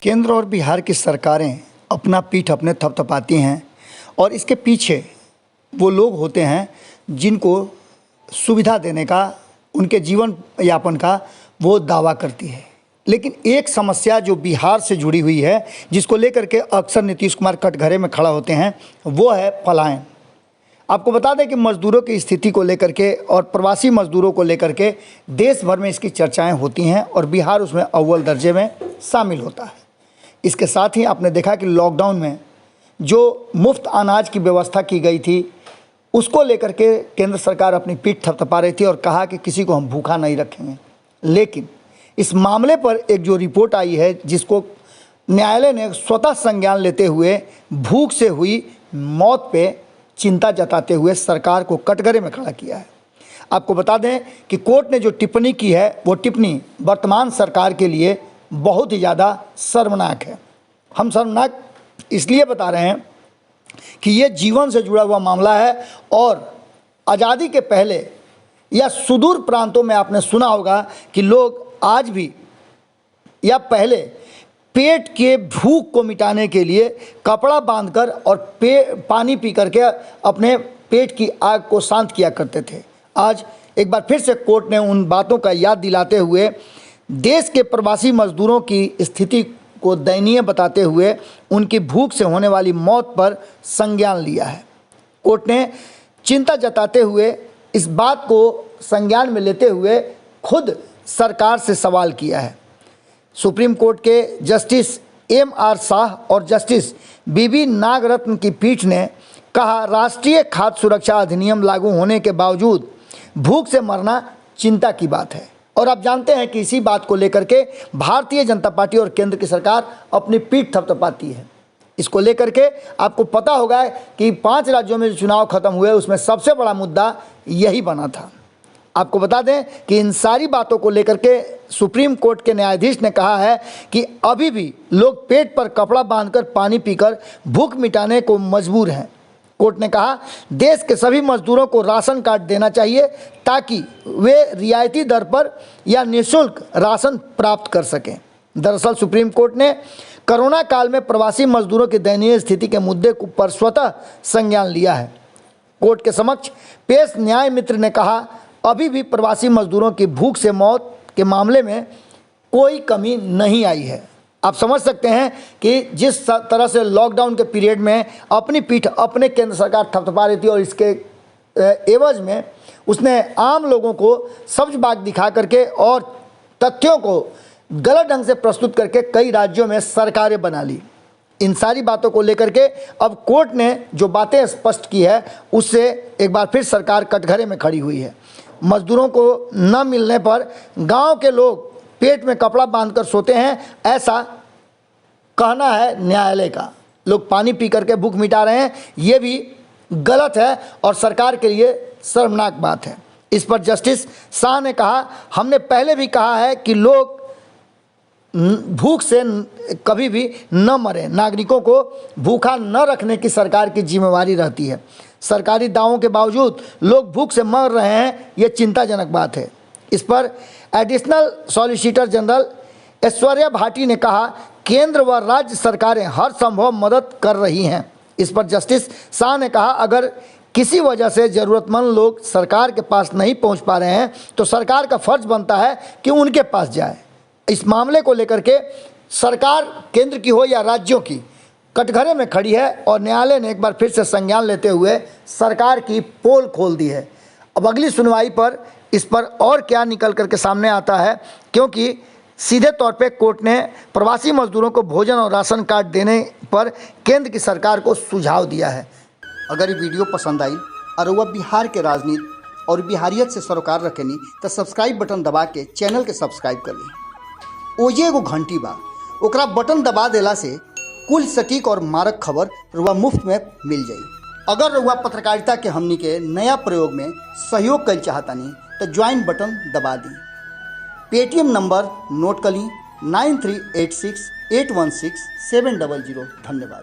केंद्र और बिहार की सरकारें अपना पीठ अपने थपथपाती हैं और इसके पीछे वो लोग होते हैं जिनको सुविधा देने का, उनके जीवन यापन का वो दावा करती है। लेकिन एक समस्या जो बिहार से जुड़ी हुई है, जिसको लेकर के अक्सर नीतीश कुमार कटघरे में खड़ा होते हैं, वो है पलायन। आपको बता दें कि मज़दूरों की स्थिति को लेकर के और प्रवासी मज़दूरों को लेकर के देश भर में इसकी चर्चाएं होती हैं और बिहार उसमें अव्वल दर्जे में शामिल होता है। इसके साथ ही आपने देखा कि लॉकडाउन में जो मुफ्त अनाज की व्यवस्था की गई थी, उसको लेकर के केंद्र सरकार अपनी पीठ थपथपा रही थी और कहा कि किसी को हम भूखा नहीं रखेंगे। लेकिन इस मामले पर एक जो रिपोर्ट आई है, जिसको न्यायालय ने स्वतः संज्ञान लेते हुए भूख से हुई मौत पे चिंता जताते हुए सरकार को कटघरे में खड़ा किया है। आपको बता दें कि कोर्ट ने जो टिप्पणी की है, वो टिप्पणी वर्तमान सरकार के लिए बहुत ही ज़्यादा शर्मनाक है। हम शर्मनाक इसलिए बता रहे हैं कि ये जीवन से जुड़ा हुआ मामला है और आज़ादी के पहले या सुदूर प्रांतों में आपने सुना होगा कि लोग आज भी या पहले पेट के भूख को मिटाने के लिए कपड़ा बांधकर और पानी पी करके अपने पेट की आग को शांत किया करते थे। आज एक बार फिर से कोर्ट ने उन बातों का याद दिलाते हुए देश के प्रवासी मजदूरों की स्थिति को दयनीय बताते हुए उनकी भूख से होने वाली मौत पर संज्ञान लिया है। कोर्ट ने चिंता जताते हुए इस बात को संज्ञान में लेते हुए खुद सरकार से सवाल किया है। सुप्रीम कोर्ट के जस्टिस M.R. शाह और जस्टिस B.B. नागरत्न की पीठ ने कहा, राष्ट्रीय खाद्य सुरक्षा अधिनियम लागू होने के बावजूद भूख से मरना चिंता की बात है। और आप जानते हैं कि इसी बात को लेकर के भारतीय जनता पार्टी और केंद्र की सरकार अपनी पीठ थपथपाती है। इसको लेकर के आपको पता होगा कि 5 राज्यों में जो चुनाव खत्म हुए, उसमें सबसे बड़ा मुद्दा यही बना था। आपको बता दें कि इन सारी बातों को लेकर के सुप्रीम कोर्ट के न्यायाधीश ने कहा है कि अभी भी लोग पेट पर कपड़ा बांधकर पानी पीकर भूख मिटाने को मजबूर हैं। कोर्ट ने कहा, देश के सभी मजदूरों को राशन कार्ड देना चाहिए ताकि वे रियायती दर पर या निःशुल्क राशन प्राप्त कर सकें। दरअसल सुप्रीम कोर्ट ने कोरोना काल में प्रवासी मजदूरों की दयनीय स्थिति के मुद्दे पर स्वतः संज्ञान लिया है। कोर्ट के समक्ष पेश न्याय मित्र ने कहा, अभी भी प्रवासी मजदूरों की भूख से मौत के मामले में कोई कमी नहीं आई है। आप समझ सकते हैं कि जिस तरह से लॉकडाउन के पीरियड में अपनी पीठ अपने केंद्र सरकार थपथपा रही थी और इसके एवज में उसने आम लोगों को सब्ज बाग दिखा करके और तथ्यों को गलत ढंग से प्रस्तुत करके कई राज्यों में सरकारें बना ली। इन सारी बातों को लेकर के अब कोर्ट ने जो बातें स्पष्ट की है, उससे एक बार फिर सरकार कटघरे में खड़ी हुई है। मजदूरों को न मिलने पर गांव के लोग पेट में कपड़ा बांधकर सोते हैं, ऐसा कहना है न्यायालय का। लोग पानी पी करके भूख मिटा रहे हैं, ये भी गलत है और सरकार के लिए शर्मनाक बात है। इस पर जस्टिस शाह ने कहा, हमने पहले भी कहा है कि लोग भूख से कभी भी न मरे, नागरिकों को भूखा न रखने की सरकार की जिम्मेवारी रहती है। सरकारी दावों के बावजूद लोग भूख से मर रहे हैं, ये चिंताजनक बात है। इस पर additional solicitor general Aishwarya Bhati ने कहा, केंद्र व राज्य सरकारें हर संभव मदद कर रही हैं। इस पर जस्टिस शाह ने कहा, अगर किसी वजह से ज़रूरतमंद लोग सरकार के पास नहीं पहुंच पा रहे हैं तो सरकार का फर्ज बनता है कि उनके पास जाए। इस मामले को लेकर के सरकार केंद्र की हो या राज्यों की कटघरे में खड़ी है और न्यायालय ने एक बार फिर से संज्ञान लेते हुए सरकार की पोल खोल दी है। अब अगली सुनवाई पर इस पर और क्या निकल करके सामने आता है, क्योंकि सीधे तौर पे कोर्ट ने प्रवासी मजदूरों को भोजन और राशन कार्ड देने पर केंद्र की सरकार को सुझाव दिया है। अगर ये वीडियो पसंद आई और वह बिहार के राजनीति और बिहारियत से सरोकार रखेनी तो सब्सक्राइब बटन दबा के चैनल के सब्सक्राइब कर ली। ओजे एगो घंटी बा, ओकरा बटन दबा देला से कुल सटीक और मारक खबर रुआ मुफ्त में मिल जाई। अगर रुआ पत्रकारिता के हमनी के नया प्रयोग में सहयोग कर चाहतानी तो ज्वाइन बटन दबा दी। पेटीएम नंबर नोट कर ली 9386816700। धन्यवाद।